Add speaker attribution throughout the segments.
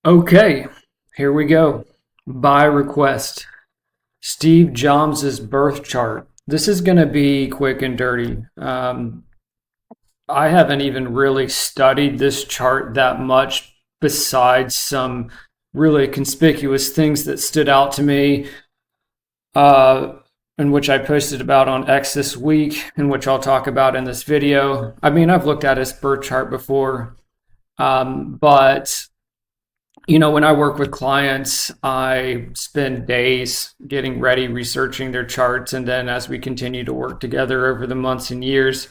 Speaker 1: Okay, here we go. By request, Steve Jobs' birth chart. This is going to be quick and dirty. I haven't even really studied this chart that much, besides some really conspicuous things that stood out to me, uh, and which I posted about on X this week, and which I'll talk about in this video. I mean, I've looked at his birth chart before, but when I work with clients, I spend days getting ready, researching their charts, and then as we continue to work together over the months and years,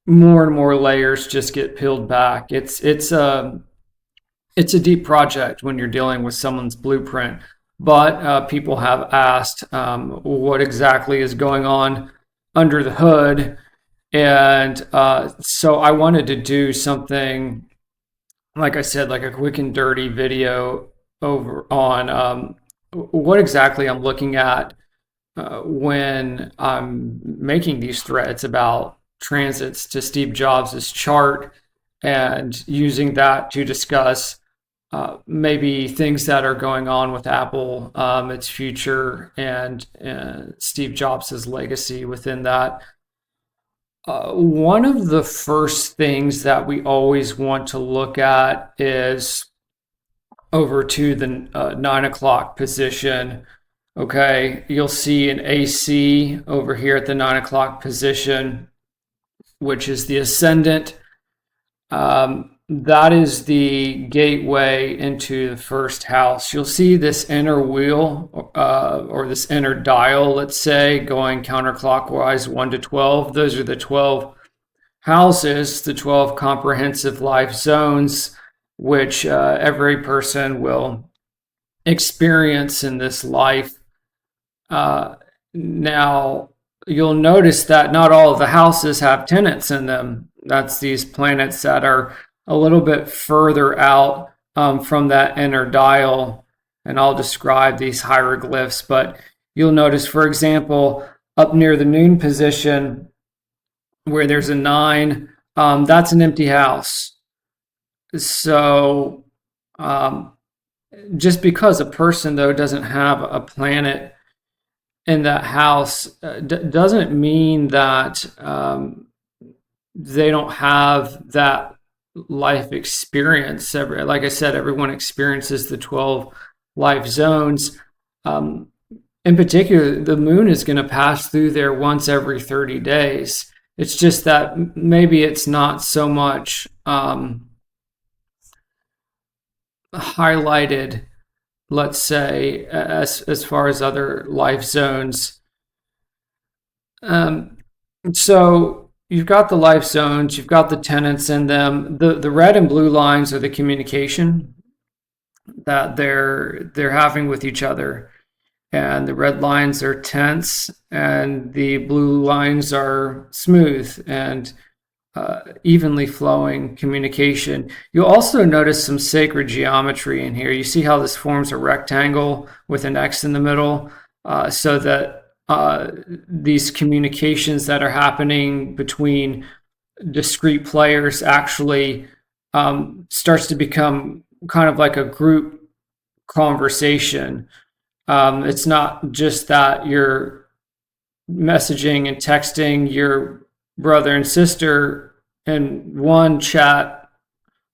Speaker 1: more and more layers just get peeled back. It's a deep project when you're dealing with someone's blueprint. But people have asked what exactly is going on under the hood, and so I wanted to do something, like I said, like a quick and dirty video over on what exactly I'm looking at when I'm making these threads about transits to Steve Jobs' chart, and using that to discuss maybe things that are going on with Apple, its future, and Steve Jobs' legacy within that. One of the first things that we always want to look at is over to the 9 o'clock position. Okay, you'll see an AC over here at the 9 o'clock position, which is the ascendant. That is the gateway into the first house. You'll see this inner wheel, or this inner dial, let's say, going counterclockwise 1 to 12. Those are the 12 houses, the 12 comprehensive life zones, which every person will experience in this life. Now, you'll notice that not all of the houses have tenants in them. That's these planets that are a little bit further out from that inner dial, and I'll describe these hieroglyphs. But you'll notice, for example, up near the noon position where there's a 9, that's an empty house. So just because a person, though, doesn't have a planet in that house doesn't mean that they don't have that life experience. Like I said, everyone experiences the 12 life zones. In particular, the moon is going to pass through there once every 30 days. It's just that maybe it's not so much highlighted, let's say, as far as other life zones. So you've got the life zones, you've got the tenants in them. The red and blue lines are the communication that they're having with each other, and the red lines are tense, and the blue lines are smooth and evenly flowing communication. You'll also notice some sacred geometry in here. You see how this forms a rectangle with an X in the middle, so that these communications that are happening between discrete players actually starts to become kind of like a group conversation. It's not just that you're messaging and texting your brother and sister in one chat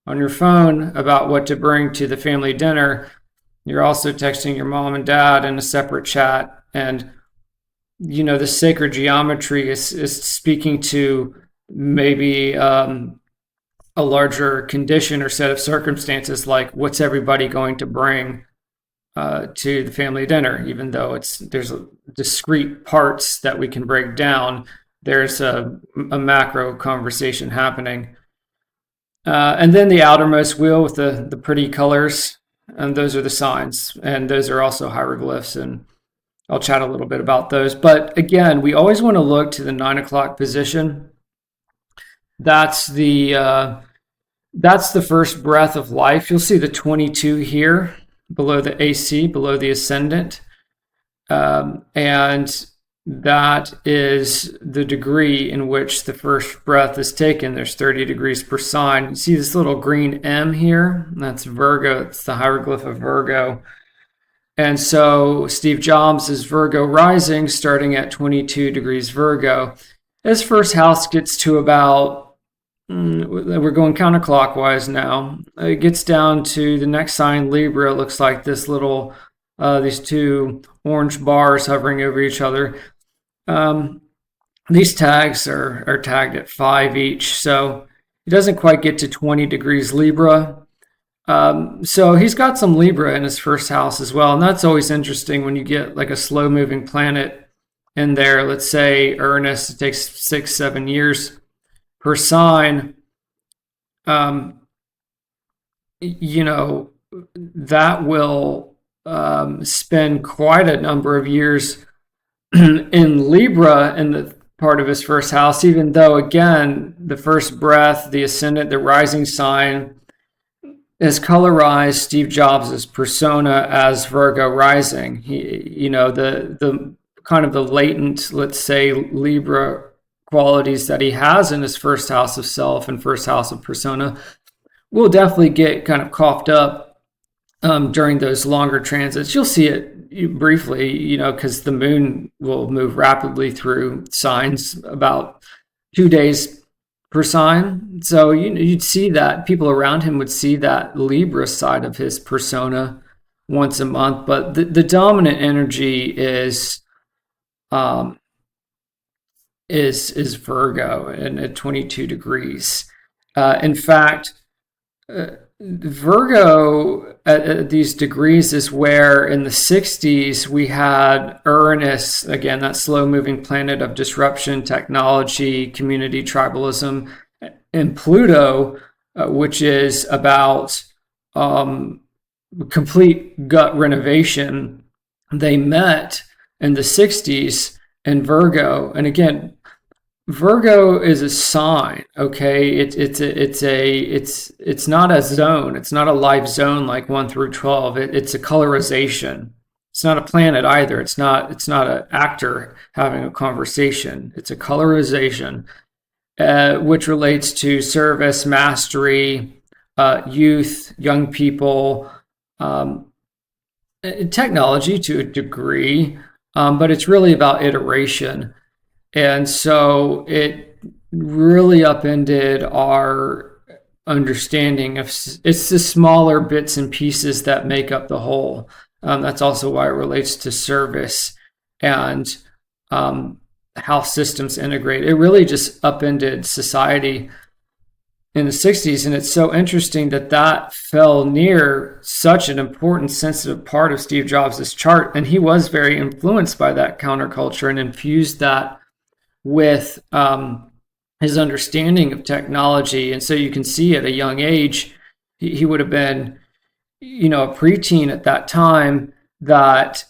Speaker 1: on your phone about what to bring to the family dinner. You're also texting your mom and dad in a separate chat. And the sacred geometry is speaking to maybe a larger condition or set of circumstances, like what's everybody going to bring to the family dinner. Even though there's discrete parts that we can break down, there's a macro conversation happening. And then the outermost wheel with the pretty colors, and those are the signs, and those are also hieroglyphs, and I'll chat a little bit about those. But again, we always want to look to the 9 o'clock position. That's the first breath of life. You'll see the 22 here below the AC, below the ascendant. And that is the degree in which the first breath is taken. There's 30 degrees per sign. You see this little green M here? That's Virgo. It's the hieroglyph of Virgo. And so Steve Jobs is Virgo rising, starting at 22 degrees Virgo. His first house gets to about, we're going counterclockwise now. It gets down to the next sign, Libra. It looks like this little, these two orange bars hovering over each other. These tags are tagged at 5 each, so he doesn't quite get to 20 degrees Libra. So he's got some Libra in his first house as well, and that's always interesting when you get like a slow-moving planet in there. Let's say Uranus, it takes 6-7 years per sign. You know, that will spend quite a number of years in Libra in the part of his first house, even though, again, the first breath, the ascendant, the rising sign has colorized Steve Jobs' persona as Virgo rising. The kind of the latent, let's say, Libra qualities that he has in his first house of self and first house of persona will definitely get kind of coughed up during those longer transits. You'll see it briefly, because the moon will move rapidly through signs about 2 days per sign. So you'd see that people around him would see that Libra side of his persona once a month, but the dominant energy is Virgo and at 22 degrees. In fact, Virgo at these degrees is where in the 60s we had Uranus, again, that slow-moving planet of disruption, technology, community, tribalism, and Pluto, which is about complete gut renovation. They met in the 60s in Virgo, and again, Virgo is a sign, okay? It's not a zone. It's not a life zone like 1 through 12. It's a colorization. It's not a planet either. It's not an actor having a conversation. It's a colorization, which relates to service, mastery, youth, young people, technology to a degree, but it's really about iteration. And so it really upended our understanding of it's the smaller bits and pieces that make up the whole. That's also why it relates to service and how systems integrate. It really just upended society in the 60s. And it's so interesting that fell near such an important, sensitive part of Steve Jobs' chart. And he was very influenced by that counterculture and infused that with his understanding of technology. And so you can see at a young age, he would have been, a preteen at that time, that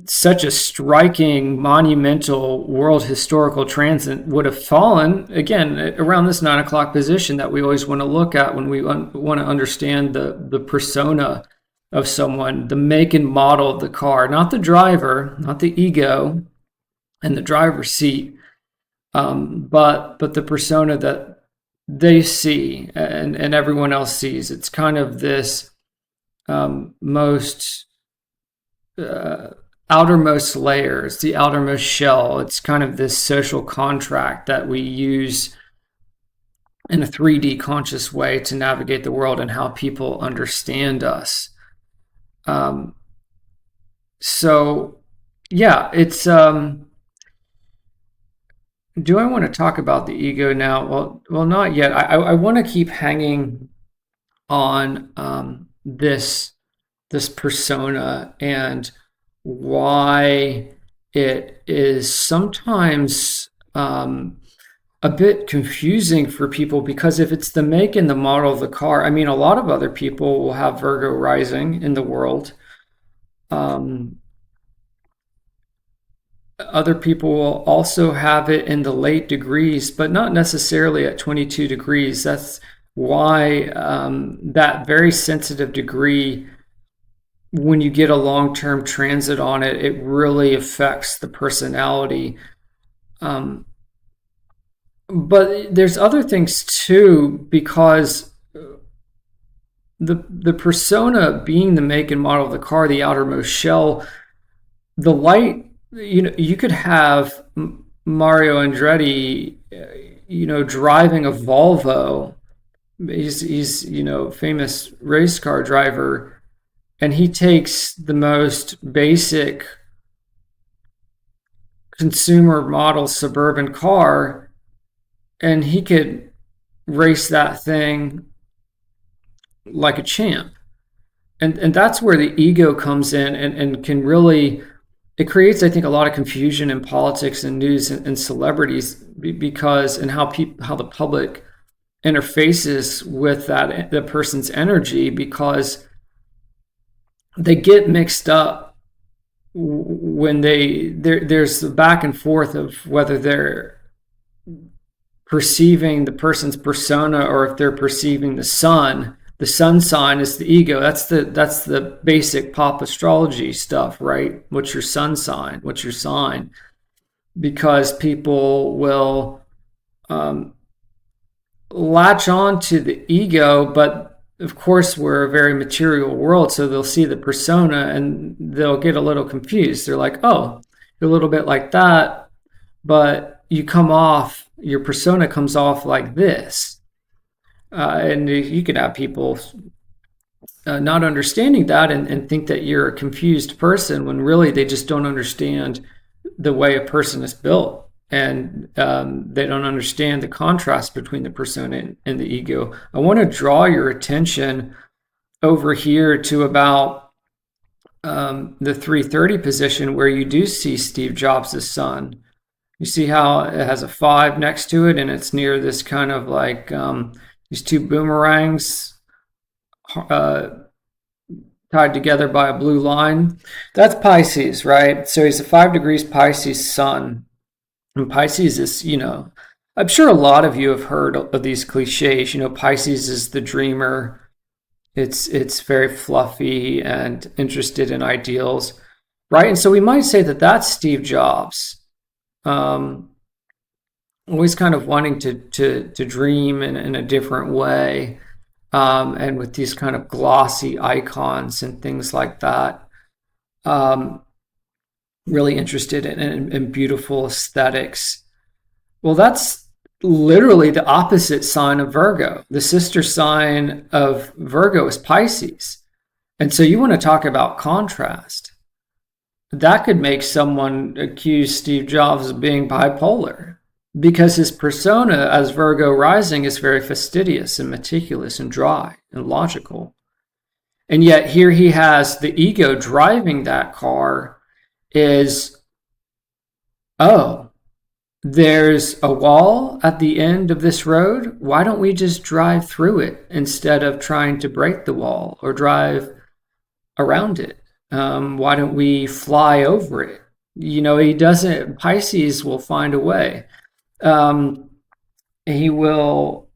Speaker 1: such a striking, monumental world historical transit would have fallen, again, around this 9 o'clock position that we always want to look at when we want to understand the persona of someone, the make and model of the car, not the driver, not the ego, in the driver's seat, but the persona that they see and everyone else sees. It's kind of this most outermost layer. It's the outermost shell. It's kind of this social contract that we use in a 3D conscious way to navigate the world and how people understand us. So yeah, it's do I want to talk about the ego now? Well, not yet. I want to keep hanging on this persona and why it is sometimes a bit confusing for people, because if it's the make and the model of the car, I mean, a lot of other people will have Virgo rising in the world. Other people will also have it in the late degrees, but not necessarily at 22 degrees. That's why that very sensitive degree when you get a long-term transit on it, it really affects the personality. Um, but there's other things too, because the persona being the make and model of the car, the outermost shell, the light, you could have Mario Andretti, driving a Volvo. He's famous race car driver, and he takes the most basic consumer model suburban car, and he could race that thing like a champ. And that's where the ego comes in, and can really, it creates, I think, a lot of confusion in politics and news and celebrities, because and how the public interfaces with the person's energy, because they get mixed up when there's the back and forth of whether they're perceiving the person's persona or if they're perceiving the sun. The sun sign is the ego. That's the basic pop astrology stuff, right? What's your sun sign? What's your sign? Because people will latch on to the ego, but of course we're a very material world, so they'll see the persona and they'll get a little confused. They're like, oh, you're a little bit like that, but your persona comes off like this. And you could have people not understanding that and think that you're a confused person, when really they just don't understand the way a person is built, and they don't understand the contrast between the persona and the ego. I want to draw your attention over here to about the 330 position, where you do see Steve Jobs' son. You see how it has a 5 next to it, and it's near this kind of like these two boomerangs tied together by a blue line. That's Pisces, right? So he's a 5 degrees Pisces sun. And Pisces is, I'm sure a lot of you have heard of these cliches. Pisces is the dreamer. It's very fluffy and interested in ideals, right? And so we might say that that's Steve Jobs. Always kind of wanting to dream in a different way, and with these kind of glossy icons and things like that. Really interested in beautiful aesthetics. Well, that's literally the opposite sign of Virgo. The sister sign of Virgo is Pisces. And so you want to talk about contrast. That could make someone accuse Steve Jobs of being bipolar, because his persona as Virgo rising is very fastidious and meticulous and dry and logical. And yet here he has the ego driving that car is, oh, there's a wall at the end of this road. Why don't we just drive through it instead of trying to break the wall or drive around it? Why don't we fly over it? He doesn't, Pisces will find a way. He will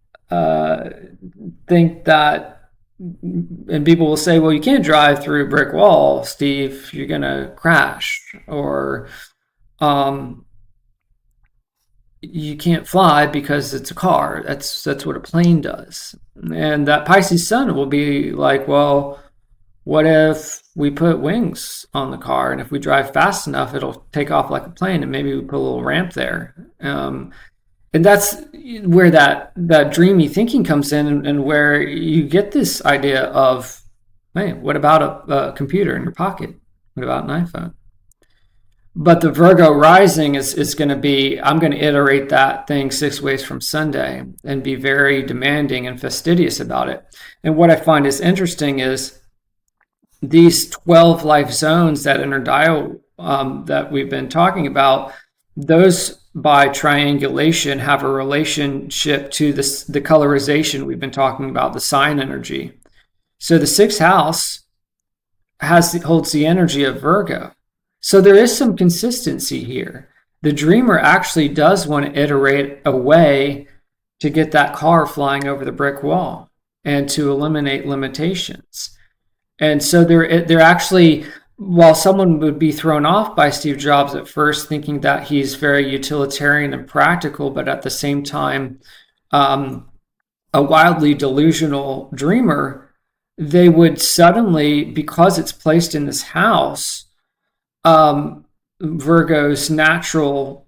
Speaker 1: think that, and people will say, well, you can't drive through a brick wall, Steve, you're going to crash. Or you can't fly because it's a car. That's what a plane does. And that Pisces sun will be like, well, what if we put wings on the car, and if we drive fast enough, it'll take off like a plane, and maybe we put a little ramp there. And that's where that dreamy thinking comes in, and where you get this idea of, hey, what about a computer in your pocket? What about an iPhone? But the Virgo rising is going to be, I'm going to iterate that thing 6 ways from Sunday and be very demanding and fastidious about it. And what I find is interesting is these 12 life zones that interdial that we've been talking about, those by triangulation have a relationship to the colorization we've been talking about, the sign energy. So the 6th house holds the energy of Virgo. So there is some consistency here. The dreamer actually does want to iterate a way to get that car flying over the brick wall and to eliminate limitations. And so they're actually, while someone would be thrown off by Steve Jobs at first, thinking that he's very utilitarian and practical, but at the same time, a wildly delusional dreamer, they would suddenly, because it's placed in this house, Virgo's natural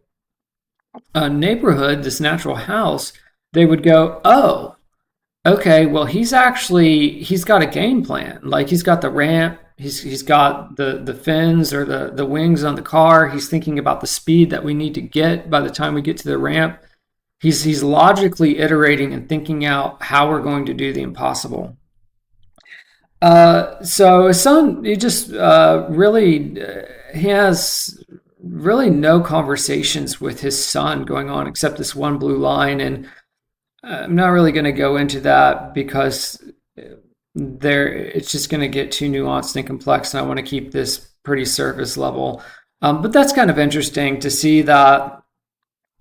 Speaker 1: neighborhood, this natural house, they would go, oh, okay, well, he's got a game plan. Like he's got the ramp, he's got the fins or the wings on the car. He's thinking about the speed that we need to get by the time we get to the ramp. He's logically iterating and thinking out how we're going to do the impossible. So his son, he just he has really no conversations with his son going on except this one blue line, and I'm not really going to go into that because it's just going to get too nuanced and complex, and I want to keep this pretty surface level. But that's kind of interesting to see that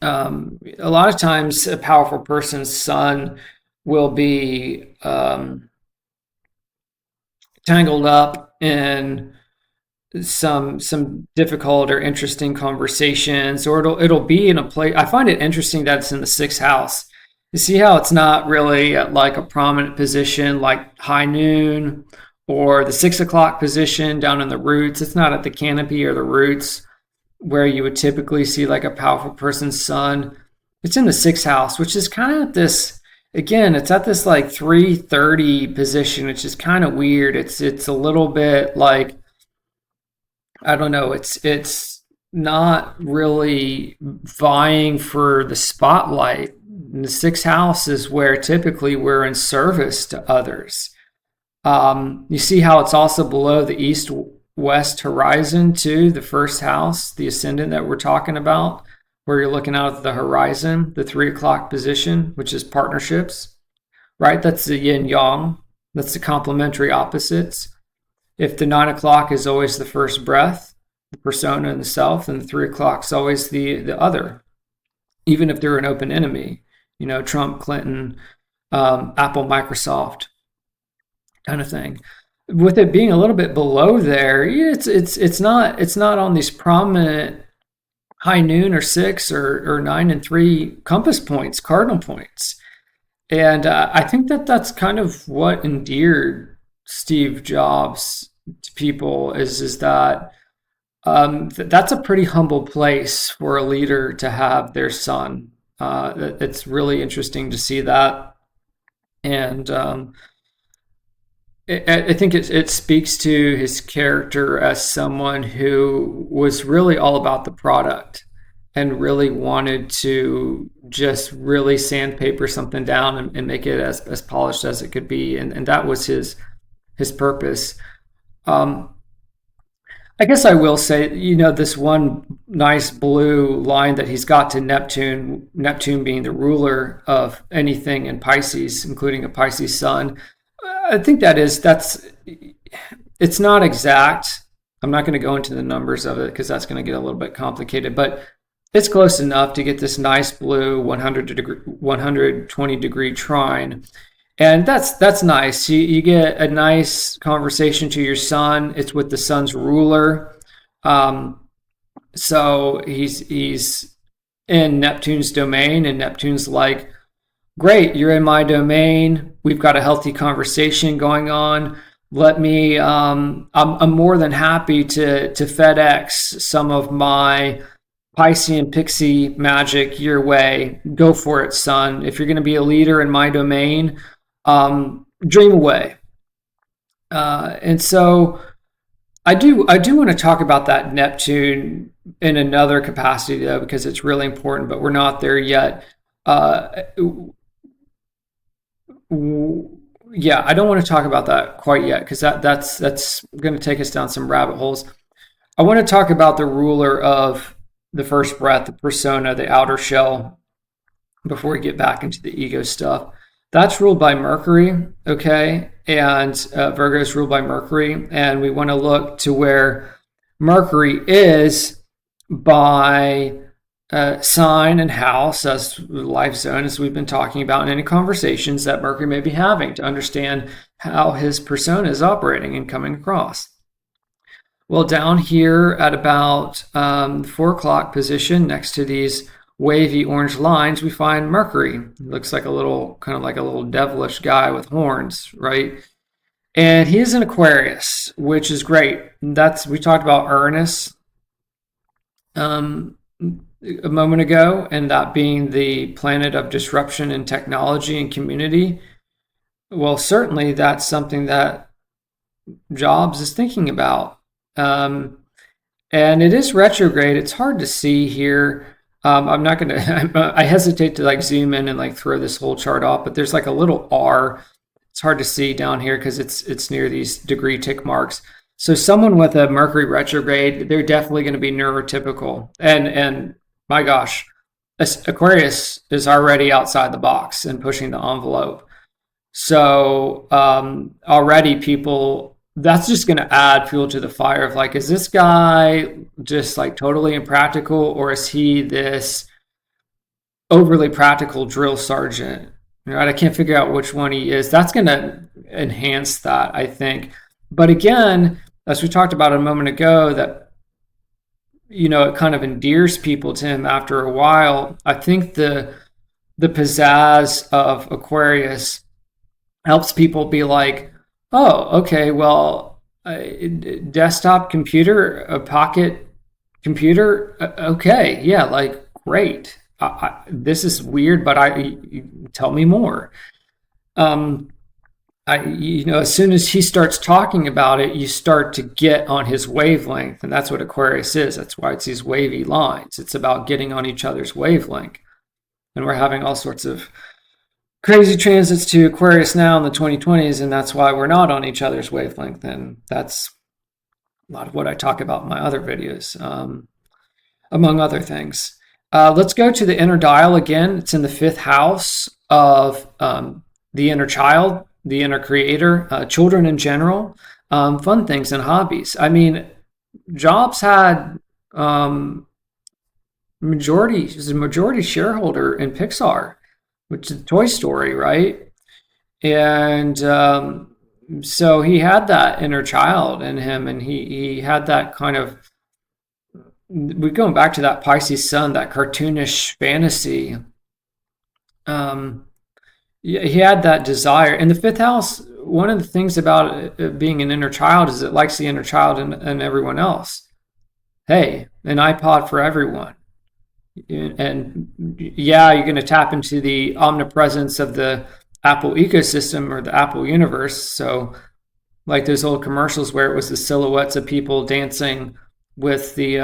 Speaker 1: a lot of times a powerful person's son will be tangled up in some difficult or interesting conversations, or it'll be in a place. I find it interesting that it's in the sixth house. You see how it's not really at like a prominent position like high noon or the 6 o'clock position down in the roots. It's not at the canopy or the roots where you would typically see like a powerful person's sun. It's in the sixth house, which is kind of this, again, it's at this like 330 position, which is kind of weird. It's a little bit like, I don't know, it's not really vying for the spotlight. And the sixth house is where typically we're in service to others. You see how it's also below the east-west horizon too, the first house, the ascendant that we're talking about, where you're looking out at the horizon, the 3 o'clock position, which is partnerships, right? That's the yin yang. That's the complementary opposites. If the 9 o'clock is always the first breath, the persona and the self, and the 3 o'clock is always the other, even if they're an open enemy. You know, Trump, Clinton, Apple, Microsoft, kind of thing. With it being a little bit below there, it's not on these prominent high noon or 6 or 9 and 3 compass points, cardinal points. And I think that's kind of what endeared Steve Jobs to people is that that's a pretty humble place for a leader to have their son. It's really interesting to see that, and I think it speaks to his character as someone who was really all about the product and really wanted to just really sandpaper something down and make it as polished as it could be, and that was his purpose. I guess I will say, you know, this one nice blue line that he's got to Neptune, Neptune being the ruler of anything in Pisces, including a Pisces sun. I think it's not exact. I'm not going to go into the numbers of it because that's going to get a little bit complicated, but it's close enough to get this nice blue 120 degree trine. And that's nice. You get a nice conversation to your sun. It's with the sun's ruler. So he's in Neptune's domain, and Neptune's like, great, you're in my domain. We've got a healthy conversation going on. Let me, I'm more than happy to FedEx some of my Piscean pixie magic your way. Go for it, son. If you're going to be a leader in my domain, dream away. And so I do want to talk about that Neptune in another capacity though, because it's really important, but we're not there yet. Yeah, I don't want to talk about that quite yet because that's going to take us down some rabbit holes. I want to talk about the ruler of the first breath, the persona, the outer shell, before we get back into the ego stuff. That's ruled by Mercury, okay? And Virgo is ruled by Mercury. And we want to look to where Mercury is by sign and house as life zone, as we've been talking about in any conversations that Mercury may be having to understand how his persona is operating and coming across. Well, down here at about 4 o'clock position next to these wavy orange lines, we find Mercury. It looks like a little, kind of like a little devilish guy with horns, right? And he is in Aquarius, which is great. We talked about Uranus a moment ago, and that being the planet of disruption in technology and community. Well, certainly that's something that Jobs is thinking about. And it is retrograde. It's hard to see here. I'm not going to, I hesitate to like zoom in and like throw this whole chart off, but there's like a little R. It's hard to see down here because it's near these degree tick marks. So someone with a Mercury retrograde, they're definitely going to be neurotypical. And my gosh, Aquarius is already outside the box and pushing the envelope. So already people, that's just going to add fuel to the fire of like, is this guy just like totally impractical, or is he this overly practical drill sergeant? Right? I can't figure out which one he is. That's going to enhance that, I think. But again, as we talked about a moment ago, that it kind of endears people to him after a while. I think the pizzazz of Aquarius helps people be like, oh, okay, well, a desktop computer, a pocket computer, okay, yeah, like great. This is weird, but tell me more. As soon as he starts talking about it, you start to get on his wavelength, and that's what Aquarius is. That's why it's these wavy lines. It's about getting on each other's wavelength, and we're having all sorts of crazy transits to Aquarius now in the 2020s, and that's why we're not on each other's wavelength. And that's a lot of what I talk about in my other videos, among other things. Let's go to the inner dial again. It's in the 5th house of the inner child, the inner creator, children in general, fun things and hobbies. I mean, Jobs had is a majority shareholder in Pixar, which is Toy Story, right? And so he had that inner child in him, and he had that kind of, we're going back to that Pisces sun, that cartoonish fantasy. He had that desire. In the 5th house, one of the things about it being an inner child is it likes the inner child and everyone else. Hey, an iPod for everyone. And yeah, you're going to tap into the omnipresence of the Apple ecosystem or the Apple universe. So like those old commercials where it was the silhouettes of people dancing with the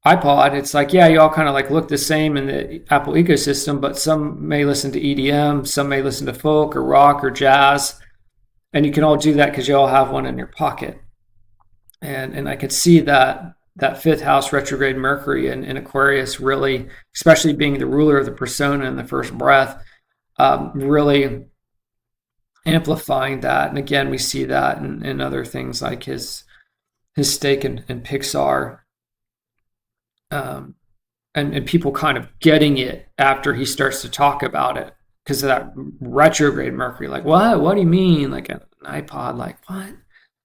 Speaker 1: iPod, it's like, yeah, you all kind of like look the same in the Apple ecosystem, but some may listen to EDM, some may listen to folk or rock or jazz, and you can all do that because you all have one in your pocket. And I could see that 5th house retrograde Mercury in Aquarius really, especially being the ruler of the persona in the first breath, really amplifying that. And again, we see that in other things like his stake in Pixar. And people kind of getting it after he starts to talk about it because of that retrograde Mercury. Like, what do you mean? Like an iPod? Like, what? I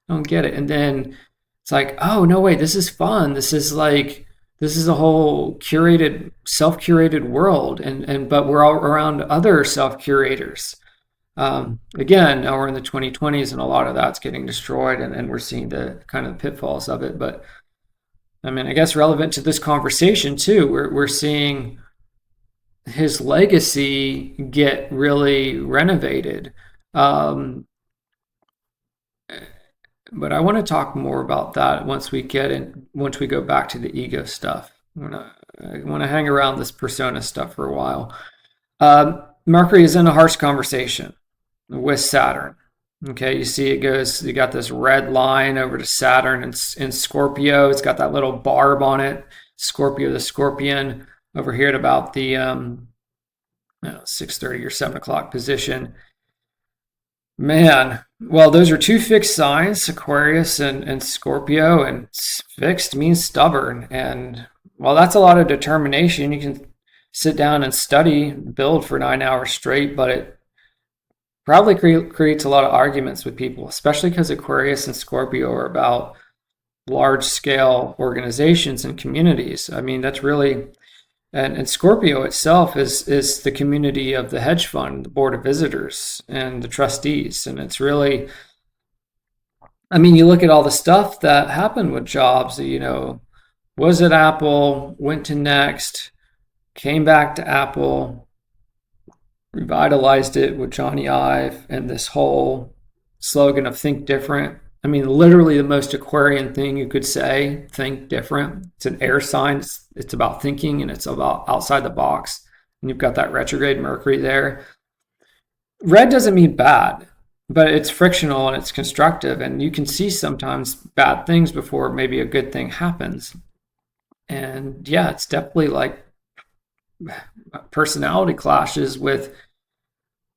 Speaker 1: don't get it. And then it's like, oh, no, wait, this is fun. This is a whole curated, self-curated world. But we're all around other self-curators. Again, now we're in the 2020s and a lot of that's getting destroyed and we're seeing the kind of pitfalls of it. But I mean, I guess relevant to this conversation too, we're seeing his legacy get really renovated. But I want to talk more about that once we go back to the ego stuff. I want to hang around this persona stuff for a while. Mercury is in a harsh conversation with Saturn. Okay, you see you got this red line over to Saturn in Scorpio. It's got that little barb on it. Scorpio the Scorpion over here at about the 6:30 or 7 o'clock position. Man, well, those are two fixed signs, Aquarius and Scorpio, and fixed means stubborn. And Well, that's a lot of determination. You can sit down and study, build for 9 hours straight, but it probably creates a lot of arguments with people, especially because Aquarius and Scorpio are about large scale organizations and communities. I mean, that's really, and Scorpio itself is the community of the hedge fund, the board of visitors, and the trustees. And it's really, I mean, you look at all the stuff that happened with Jobs, was at Apple, went to Next, came back to Apple, revitalized it with Johnny Ive and this whole slogan of think different. I mean, literally the most Aquarian thing you could say, think different. It's an air sign. It's about thinking, and it's about outside the box. And you've got that retrograde Mercury there. Red doesn't mean bad, but it's frictional and it's constructive. And you can see sometimes bad things before maybe a good thing happens. And yeah, it's definitely like personality clashes with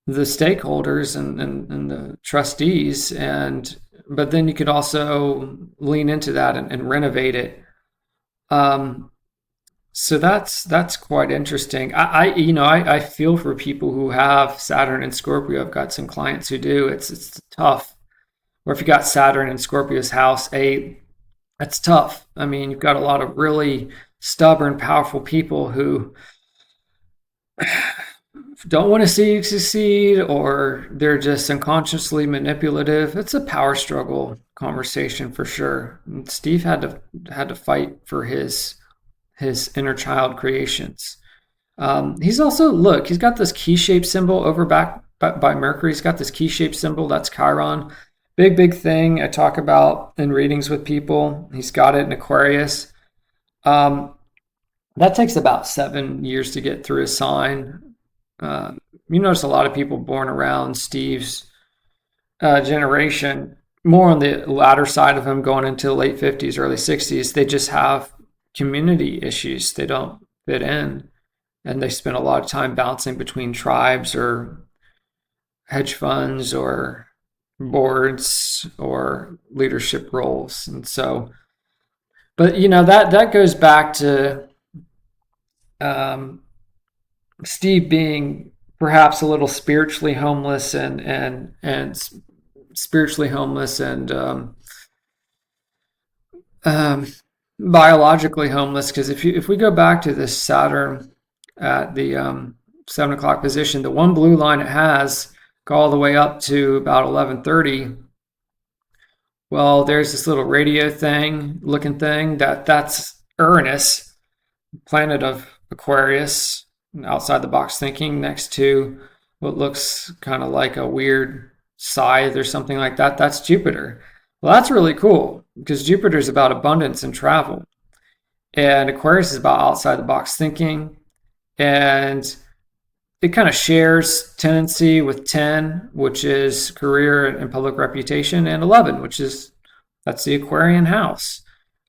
Speaker 1: the stakeholders and the trustees, and but then you could also lean into that and renovate it. um, so that's quite interesting. I feel for people who have Saturn and Scorpio. I've got some clients who do. It's tough. Or if you got Saturn in Scorpio's house 8, that's tough. I mean, you've got a lot of really stubborn, powerful people who don't want to see you succeed, or they're just unconsciously manipulative. It's a power struggle conversation for sure. And Steve had to fight for his inner child creations. He's also, look, he's got this key shaped symbol over back by Mercury. He's got this key shaped symbol that's Chiron. Big thing I talk about in readings with people. He's got it in Aquarius. Um, that takes about 7 years to get through a sign. Uh, you notice a lot of people born around Steve's generation, more on the latter side of him, going into the late 50s, early 60s, they just have community issues. They don't fit in, and they spend a lot of time bouncing between tribes or hedge funds or boards or leadership roles. And so, but that goes back to um, Steve being perhaps a little spiritually homeless and spiritually homeless and um, biologically homeless. Because if we go back to this Saturn at the 7 o'clock position, the one blue line it has go all the way up to about 11:30. Well, there's this little radio thing looking thing that's Uranus, planet of Aquarius, outside the box thinking, next to what looks kind of like a weird scythe or something like that. That's Jupiter. Well, that's really cool because Jupiter is about abundance and travel, and Aquarius is about outside the box thinking. And it kind of shares tendency with 10, which is career and public reputation, and 11, which is that's the Aquarian house,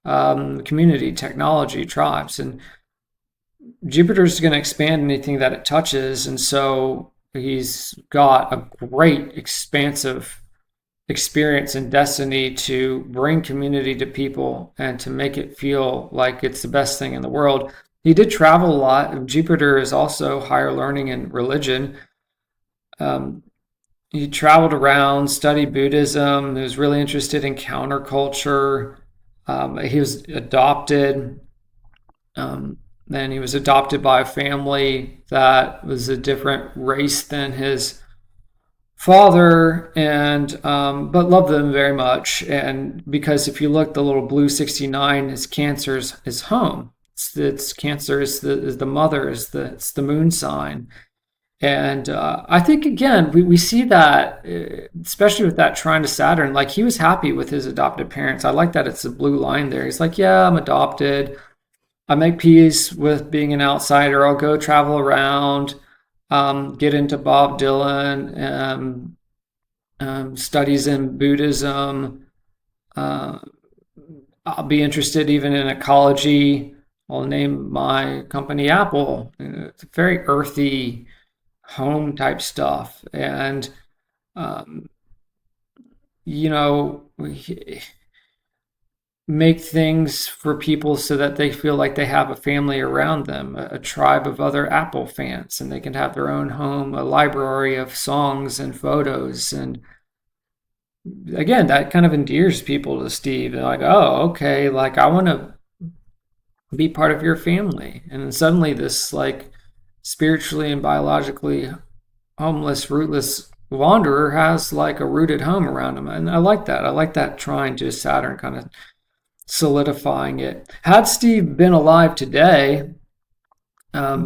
Speaker 1: community, technology, tribes. And Jupiter is going to expand anything that it touches. And so he's got a great expansive experience and destiny to bring community to people and to make it feel like it's the best thing in the world. He did travel a lot. Jupiter is also higher learning and religion. Um, he traveled around, studied Buddhism. He was really interested in counterculture. He was adopted. And he was adopted by a family that was a different race than his father, and but loved them very much. And because if you look, the little blue 69 is Cancer's his home. It's Cancer is the mother, it's the moon sign. And I think again we see that especially with that trine to Saturn, like he was happy with his adopted parents. I like that it's a blue line there. He's like, yeah, I'm adopted. I make peace with being an outsider. I'll go travel around, get into Bob Dylan, studies in Buddhism. Uh, I'll be interested even in ecology. I'll name my company Apple. It's very earthy, home type stuff. And, um, you know, make things for people so that they feel like they have a family around them, a tribe of other Apple fans, and they can have their own home, a library of songs and photos. And again, that kind of endears people to Steve. They're like, oh, okay, like I want to be part of your family. And then suddenly this like spiritually and biologically homeless, rootless wanderer has like a rooted home around him. And I like that. I like that trine to Saturn kind of solidifying it. Had Steve been alive today,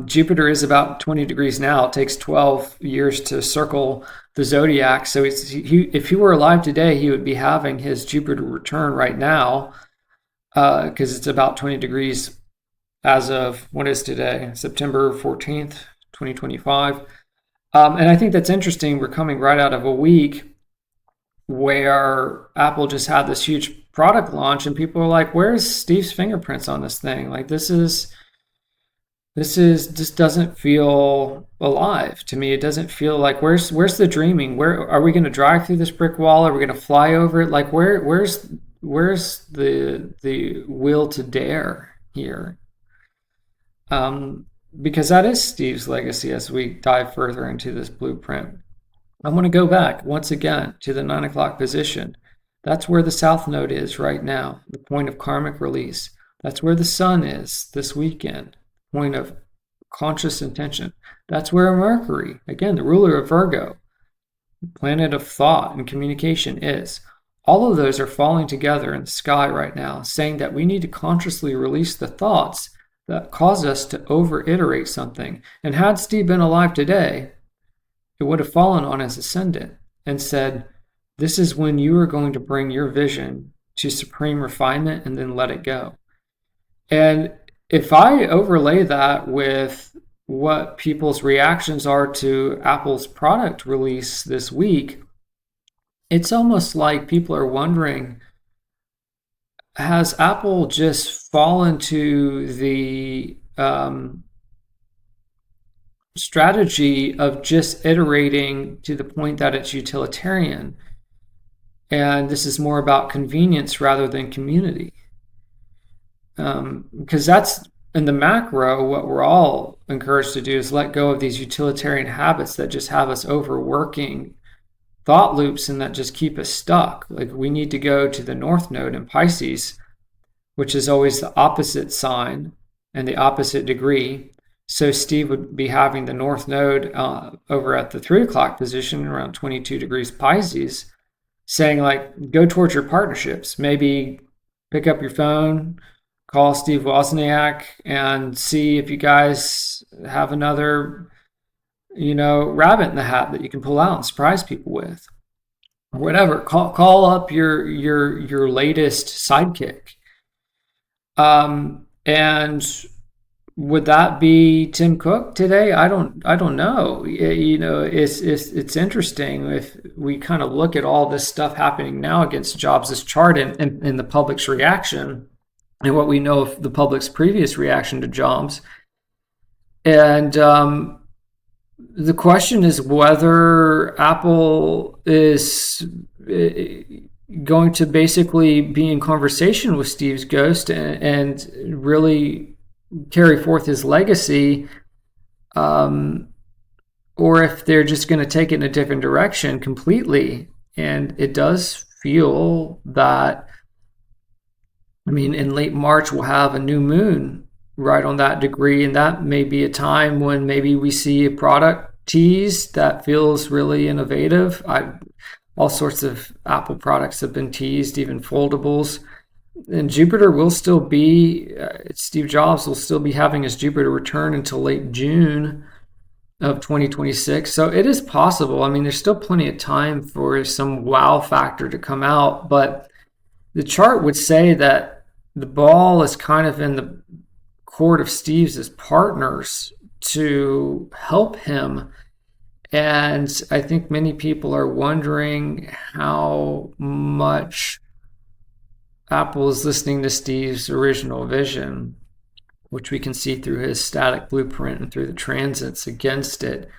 Speaker 1: Jupiter is about 20 degrees now. It takes 12 years to circle the zodiac. So if he were alive today, he would be having his Jupiter return right now, because it's about 20 degrees as of, what is today? September 14th, 2025. And I think that's interesting. We're coming right out of a week where Apple just had this huge product launch and people are like, where's Steve's fingerprints on this thing? Like this just doesn't feel alive to me. It doesn't feel like where's the dreaming? Where are we going to drive through this brick wall? Are we going to fly over it? Like where's the will to dare here? Because that is Steve's legacy as we dive further into this blueprint. I want to go back once again to the 9 o'clock position. That's where the South Node is right now, the point of karmic release. That's where the Sun is this weekend, point of conscious intention. That's where Mercury, again, the ruler of Virgo, planet of thought and communication, is. All of those are falling together in the sky right now, saying that we need to consciously release the thoughts that cause us to over-iterate something. And had Steve been alive today, it would have fallen on his ascendant and said, this is when you are going to bring your vision to supreme refinement and then let it go. And if I overlay that with what people's reactions are to Apple's product release this week, it's almost like people are wondering, has Apple just fallen to the strategy of just iterating to the point that it's utilitarian? And this is more about convenience rather than community. Because that's, in the macro, what we're all encouraged to do is let go of these utilitarian habits that just have us overworking thought loops and that just keep us stuck. Like we need to go to the North Node in Pisces, which is always the opposite sign and the opposite degree. So Steve would be having the North Node over at the 3 o'clock position around 22 degrees Pisces, saying like, go towards your partnerships. Maybe pick up your phone, call Steve Wozniak and see if you guys have another rabbit in the hat that you can pull out and surprise people with, or whatever. Call up your latest sidekick. And would that be Tim Cook today? I don't know. It's interesting if we kind of look at all this stuff happening now against Jobs' chart and the public's reaction and what we know of the public's previous reaction to Jobs. And the question is whether Apple is going to basically be in conversation with Steve's ghost and really carry forth his legacy, or if they're just going to take it in a different direction completely. And it does feel that, in late March, we'll have a new moon right on that degree, and that may be a time when maybe we see a product tease that feels really innovative. All sorts of Apple products have been teased, even foldables. And Jupiter will still be, Steve Jobs will still be having his Jupiter return until late June of 2026. So it is possible. There's still plenty of time for some wow factor to come out, but the chart would say that the ball is kind of in the court of Steve's as partners to help him. And I think many people are wondering how much Apple is listening to Steve's original vision, which we can see through his static blueprint and through the transits against it.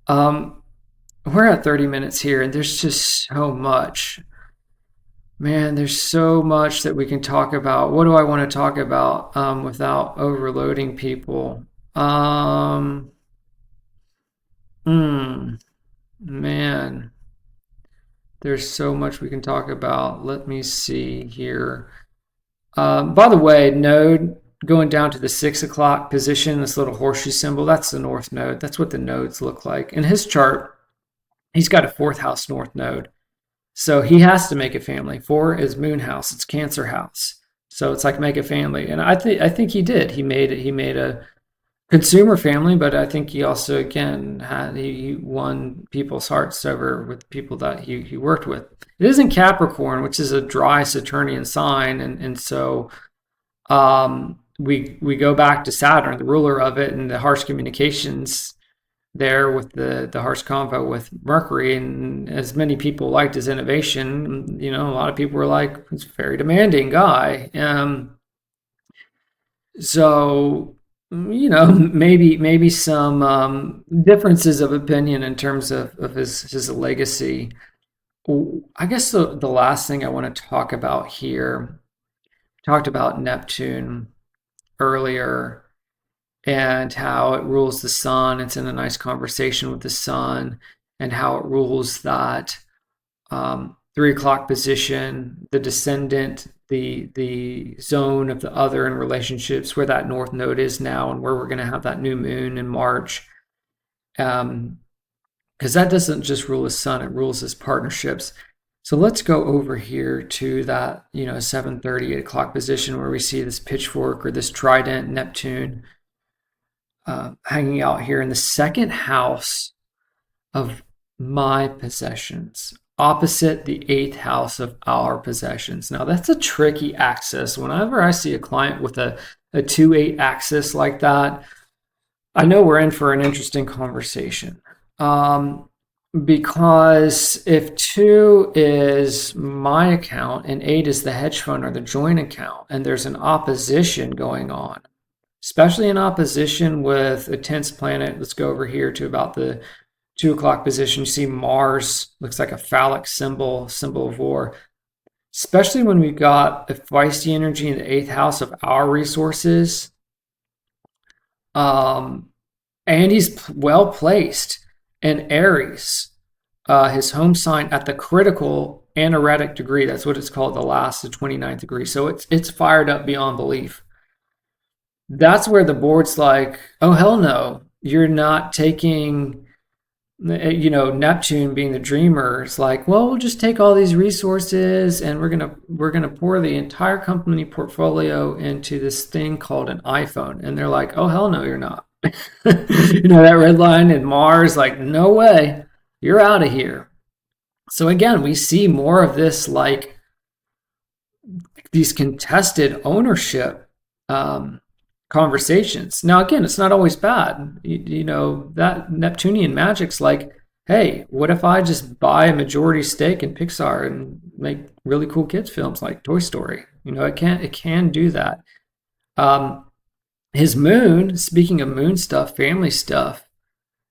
Speaker 1: We're at 30 minutes here, and there's just so much Man, there's so much that we can talk about. What do I want to talk about without overloading people? Um, hmm, man, there's so much we can talk about. Let me see here. By the way, node going down to the 6 o'clock position, this little horseshoe symbol, that's the north node. That's what the nodes look like. In his chart, he's got a fourth house north node. So he has to make a family. 4 is moon house, it's Cancer house. So it's like make a family. And I think he did. He made a consumer family, but I think he also again he won people's hearts over with people that he worked with. It is in Capricorn, which is a dry Saturnian sign, and so we go back to Saturn, the ruler of it, and the harsh communications there with the harsh convo with Mercury. And as many people liked his innovation, a lot of people were like, he's a very demanding guy. So maybe some differences of opinion in terms of his legacy. I guess the last thing I want to talk about here, we talked about Neptune earlier and how it rules the sun. It's in a nice conversation with the sun, and how it rules that 3 o'clock position, the descendant, the zone of the other in relationships, where that north node is now, and where we're going to have that new moon in March. Because that doesn't just rule his sun, it rules his partnerships. So let's go over here to that 7:30, 8 o'clock position, where we see this pitchfork or this trident, Neptune, hanging out here in the second house of my possessions, opposite the 8th house of our possessions. Now that's a tricky axis. Whenever I see a client with a 2-8 axis like that, I know we're in for an interesting conversation. Because if 2 is my account and 8 is the hedge fund or the joint account, and there's an opposition going on, especially in opposition with a tense planet. Let's go over here to about the 2 o'clock position. You see Mars looks like a phallic symbol of war, especially when we've got a feisty energy in the 8th house of our resources. And he's well placed in Aries, his home sign, at the critical anaretic degree. That's what it's called, the 29th degree. So it's fired up beyond belief. That's where the board's like, oh, hell no, you're not taking, Neptune being the dreamer. It's like, well, we'll just take all these resources and we're gonna pour the entire company portfolio into this thing called an iPhone. And they're like, oh, hell no, you're not. That red line in Mars, like, no way, you're out of here. So again, we see more of this, like these contested ownership conversations. Now, again, it's not always bad. That Neptunian magic's like, hey, what if I just buy a majority stake in Pixar and make really cool kids films like Toy Story? It can do that. His moon, speaking of moon stuff, family stuff,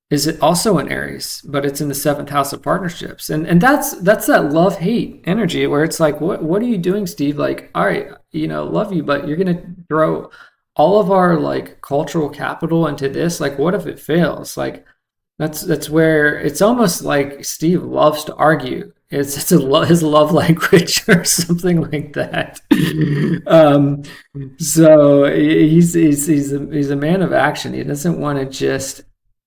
Speaker 1: is it also in Aries, but it's in the 7th house of partnerships. And that's that love-hate energy where it's like, what are you doing, Steve? Like, all right, love you, but you're gonna throw all of our like cultural capital into this. Like, what if it fails? Like, that's where it's almost like Steve loves to argue. It's his love language or something like that. So he's a man of action. He doesn't want to just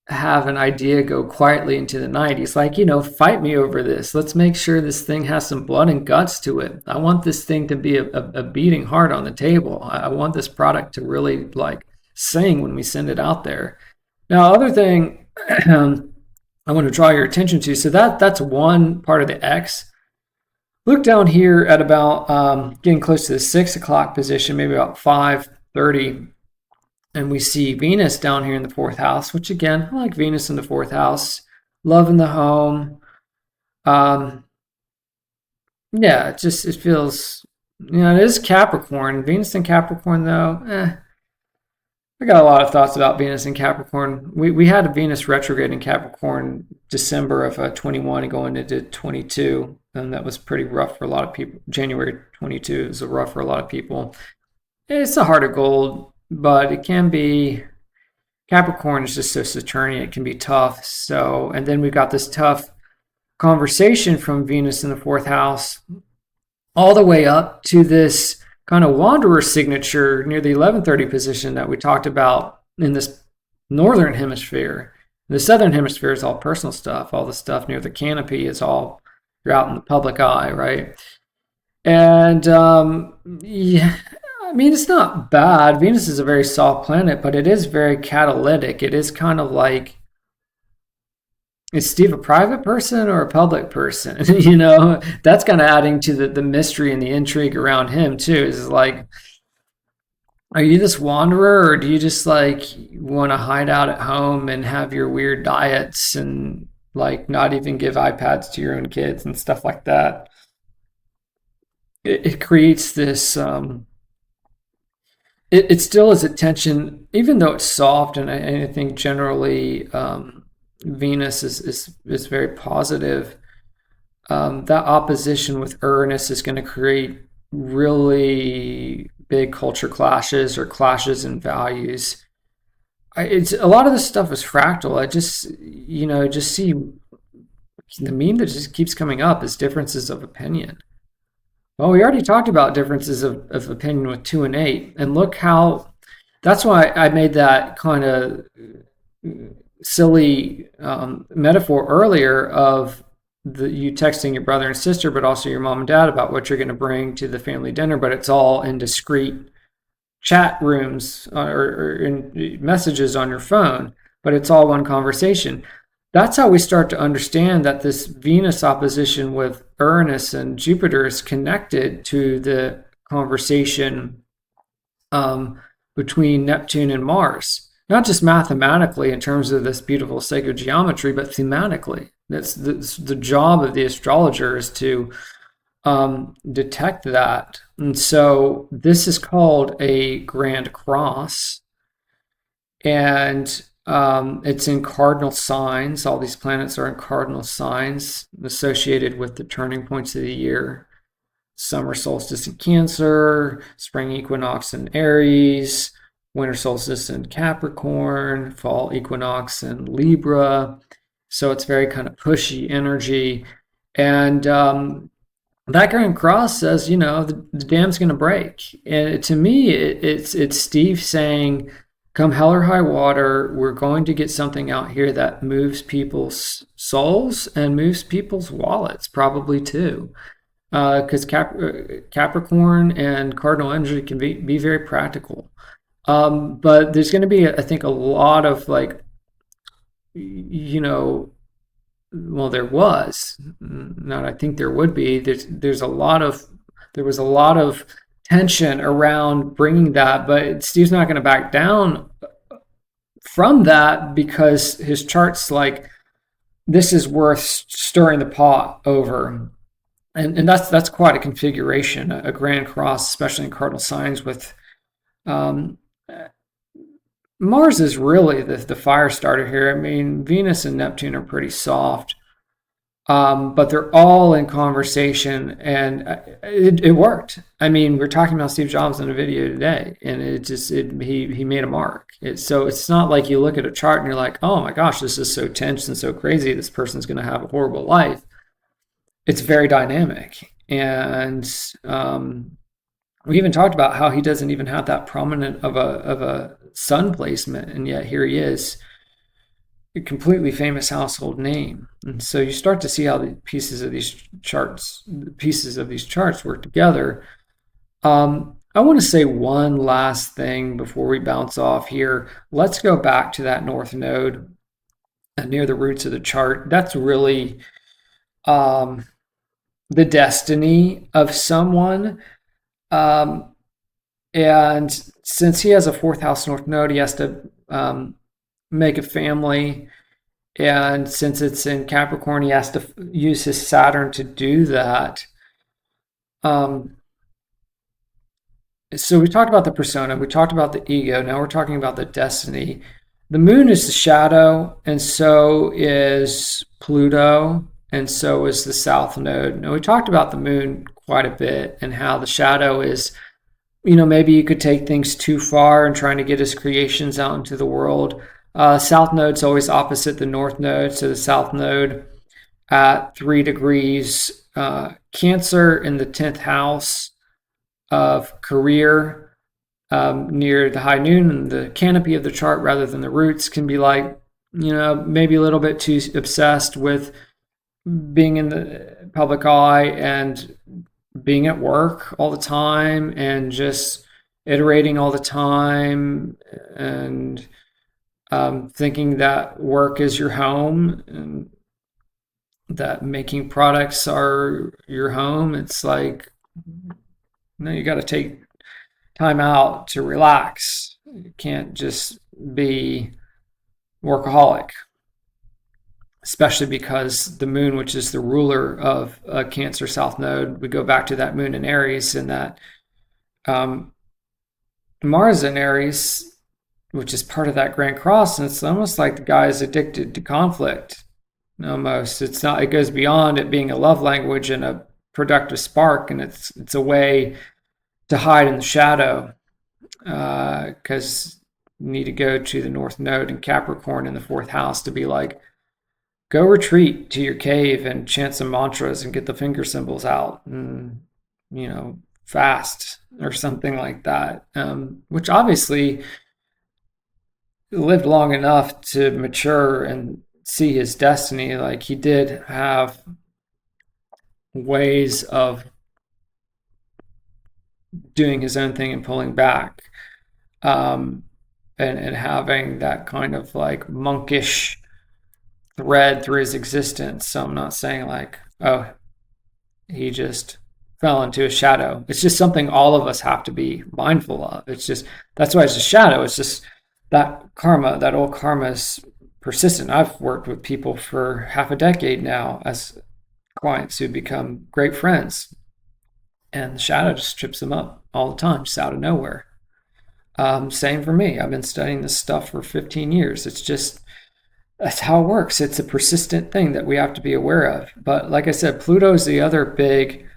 Speaker 1: have an idea go quietly into the night. He's like, fight me over this. Let's make sure this thing has some blood and guts to it. I want this thing to be a beating heart on the table. I want this product to really like sing when we send it out there. Now, other thing I want to draw your attention to, so that's one part of the X. Look down here at about getting close to the 6 o'clock position, maybe about 5:30. And we see Venus down here in the 4th house, which again, I like Venus in the 4th house. Love in the home. Yeah, it feels, it is Capricorn. Venus in Capricorn, though, I got a lot of thoughts about Venus in Capricorn. We had a Venus retrograde in Capricorn December of 21 and going into 22. and that was pretty rough for a lot of people. January 22 is rough for a lot of people. It's a heart of gold, but it can be. Capricorn is just so Saturnian, it can be tough. So, and then we've got this tough conversation from Venus in the fourth house, all the way up to this kind of wanderer signature near the 1130 position that we talked about in this northern hemisphere. The southern hemisphere is all personal stuff. All the stuff near the canopy is all, you're out in the public eye, right? And yeah, I mean, it's not bad. Venus is a very soft planet, but it is very catalytic. It is kind of like, is Steve a private person or a public person? You know, that's kind of adding to the mystery and the intrigue around him too. Is like, are you this wanderer, or do you just like want to hide out at home and have your weird diets and like not even give iPads to your own kids and stuff like that? It creates this. It still is a tension, even though it's soft, and I think generally Venus is very positive. That opposition with Uranus is going to create really big culture clashes or clashes in values. It's a lot of this stuff is fractal. I just just see the meme that just keeps coming up is differences of opinion. Well, we already talked about differences of opinion with 2 and 8, and look how. That's why I made that kind of silly metaphor earlier of you texting your brother and sister, but also your mom and dad about what you're going to bring to the family dinner, but it's all in discrete chat rooms or in messages on your phone, but it's all one conversation. That's how we start to understand that this Venus opposition with Uranus and Jupiter is connected to the conversation between Neptune and Mars. Not just mathematically in terms of this beautiful psychogeometry, but thematically. That's the job of the astrologer, is to detect that. And so this is called a grand cross. And it's in cardinal signs. All these planets are in cardinal signs associated with the turning points of the year. Summer solstice in Cancer, spring equinox in Aries, winter solstice in Capricorn, fall equinox in Libra. So it's very kind of pushy energy. And that grand cross says, the dam's going to break. And to me, it's Steve saying, come hell or high water, we're going to get something out here that moves people's souls and moves people's wallets, probably too. Because Capricorn and cardinal energy can be very practical. But there's going to be, I think, a lot of there was, not I think there would be, there was a lot of tension around bringing that, but Steve's not going to back down from that because his chart's like, this is worth stirring the pot over. And that's quite a configuration, a grand cross, especially in cardinal signs with Mars is really the fire starter here. I mean, Venus and Neptune are pretty soft, but they're all in conversation, and it worked. I mean, we're talking about Steve Jobs in a video today, and he made a mark. So it's not like you look at a chart and you're like, oh my gosh, this is so tense and so crazy. This person's going to have a horrible life. It's very dynamic, and we even talked about how he doesn't even have that prominent of a sun placement, and yet here he is, a completely famous household name. And so you start to see how the pieces of these charts work together. I want to say one last thing before we bounce off here. Let's go back to that north node near the roots of the chart. That's really the destiny of someone. And since he has a fourth house north node, he has to make a family. And since it's in Capricorn, he has to use his Saturn to do that. So we talked about the persona, we talked about the ego, now we're talking about the destiny. The moon is the shadow, and so is Pluto, and so is the south node. Now, we talked about the moon quite a bit and how the shadow is, maybe you could take things too far and trying to get his creations out into the world. South node's always opposite the north node, so the south node at 3 degrees Cancer in the 10th house of career, near the high noon and the canopy of the chart rather than the roots, can be like, maybe a little bit too obsessed with being in the public eye and being at work all the time and just iterating all the time and thinking that work is your home and that making products are your home. It's like, no, you got to take time out to relax. You can't just be workaholic, especially because the moon, which is the ruler of a Cancer South Node, we go back to that moon in Aries, and that Mars in Aries, which is part of that Grand Cross, and it's almost like the guy is addicted to conflict. Almost, it's not. It goes beyond it being a love language and a productive spark, and it's a way to hide in the shadow, because you need to go to the North Node in Capricorn in the 4th house to be like, go retreat to your cave and chant some mantras and get the finger symbols out and, fast or something like that. Which obviously lived long enough to mature and see his destiny. Like, he did have ways of doing his own thing and pulling back, and having that kind of like monkish thread through his existence. So I'm not saying like, oh, he just fell into a shadow. It's just something all of us have to be mindful of. It's just, that's why it's a shadow. It's just that karma, that old karma is persistent. I've worked with people for half a decade now as clients who become great friends, and the shadow just trips them up all the time, just out of nowhere. Same for me. I've been studying this stuff for 15 years. It's just, that's how it works. It's a persistent thing that we have to be aware of. But like I said, Pluto is the other big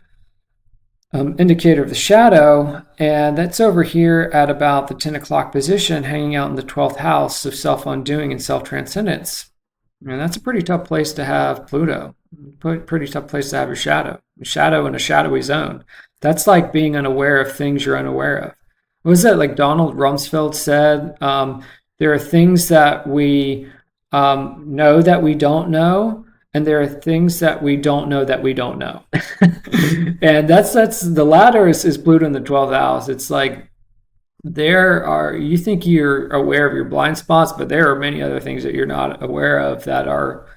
Speaker 1: indicator of the shadow, and that's over here at about the 10 o'clock position, hanging out in the 12th house of self-undoing and self-transcendence. And that's a pretty tough place to have Pluto. Pretty tough place to have your shadow. A shadow in a shadowy zone. That's like being unaware of things you're unaware of. What was that, like Donald Rumsfeld said? There are things that we know that we don't know, and there are things that we don't know that we don't know. And that's the latter is Pluto in the 12th house. It's like, you think you're aware of your blind spots, but there are many other things that you're not aware of that are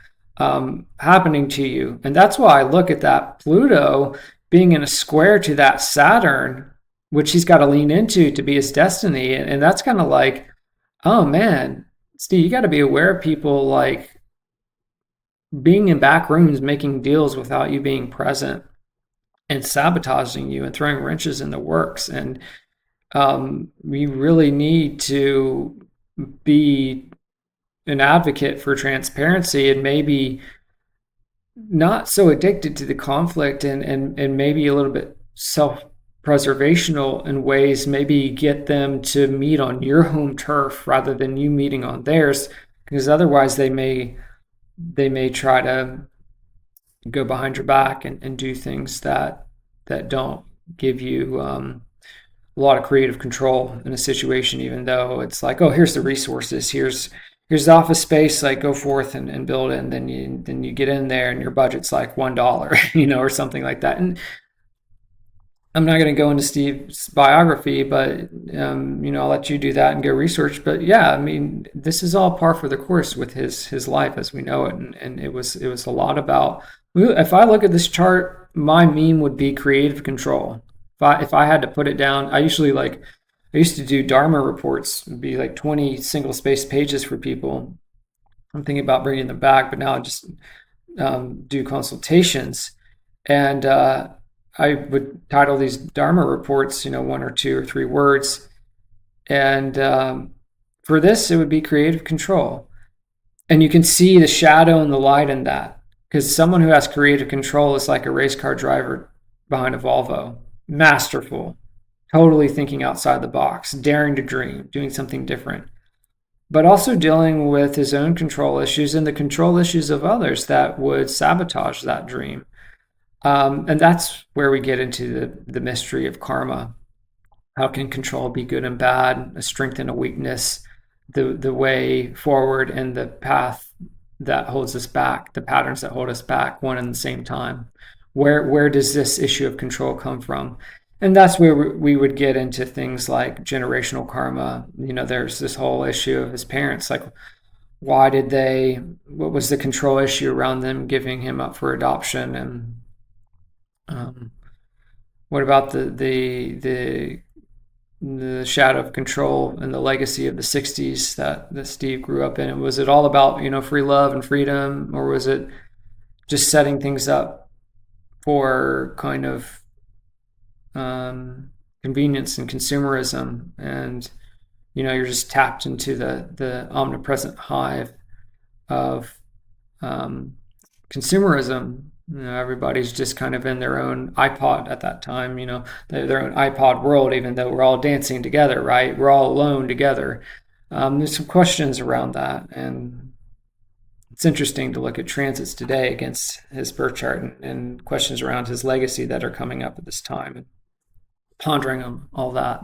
Speaker 1: happening to you. And that's why I look at that Pluto being in a square to that Saturn, which he's got to lean into to be his destiny. And that's kind of like, oh man, Steve, you got to be aware of people like being in back rooms, making deals without you being present and sabotaging you and throwing wrenches in the works. And we really need to be an advocate for transparency, and maybe not so addicted to the conflict, and maybe a little bit self-preservational in ways, maybe get them to meet on your home turf rather than you meeting on theirs, because otherwise they may try to go behind your back and do things that don't give you a lot of creative control in a situation, even though it's like, oh, here's the resources, here's the office space, like go forth and build it, and then you get in there and your budget's like $1, or something like that. And I'm not going to go into Steve's biography, but I'll let you do that and go research. But yeah, I mean, this is all par for the course with his life as we know it, and it was a lot about. If I look at this chart, my meme would be creative control. If I had to put it down, I used to do Dharma reports. It'd be like 20 single spaced pages for people. I'm thinking about bringing them back, but now I just do consultations, and I would title these Dharma reports, 1 or 2 or 3 words. And for this, it would be creative control. And you can see the shadow and the light in that. Because someone who has creative control is like a race car driver behind a Volvo, masterful, totally thinking outside the box, daring to dream, doing something different, but also dealing with his own control issues and the control issues of others that would sabotage that dream. And that's where we get into the mystery of karma. How can control be good and bad, a strength and a weakness, the way forward and the path that holds us back, the patterns that hold us back, one and the same time? Where does this issue of control come from? And that's where we would get into things like generational karma. There's this whole issue of his parents, like why did they, what was the control issue around them giving him up for adoption? And um, what about the shadow of control and the legacy of the 60s that Steve grew up in? And was it all about, free love and freedom, or was it just setting things up for kind of convenience and consumerism? And, you're just tapped into the omnipresent hive of consumerism. Everybody's just kind of in their own iPod at that time, their own iPod world, even though we're all dancing together, right? We're all alone together. There's some questions around that. And it's interesting to look at transits today against his birth chart and questions around his legacy that are coming up at this time, and pondering on all that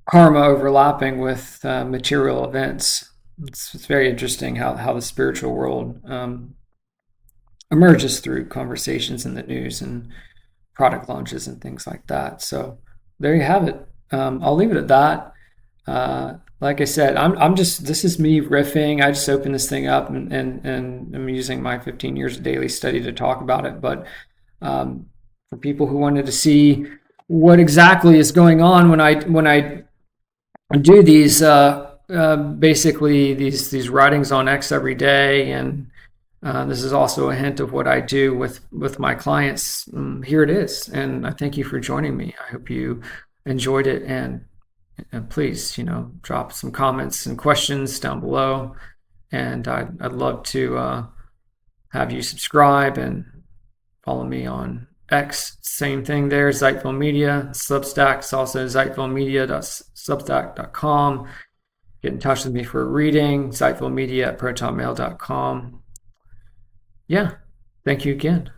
Speaker 1: karma overlapping with material events. It's very interesting how the spiritual world emerges through conversations in the news and product launches and things like that. So there you have it. I'll leave it at that. Like I said, this is me riffing. I just opened this thing up and I'm using my 15 years of daily study to talk about it. But for people who wanted to see what exactly is going on when I do these basically these writings on X every day, and this is also a hint of what I do with my clients. Here it is, and I thank you for joining me. I hope you enjoyed it, and please, drop some comments and questions down below, and I'd love to have you subscribe and follow me on X. Same thing there, Zeitville Media. Substack is also zeitvillemedia.substack.com. Get in touch with me for a reading, zeitvillemedia@protonmail.com. Yeah, thank you again.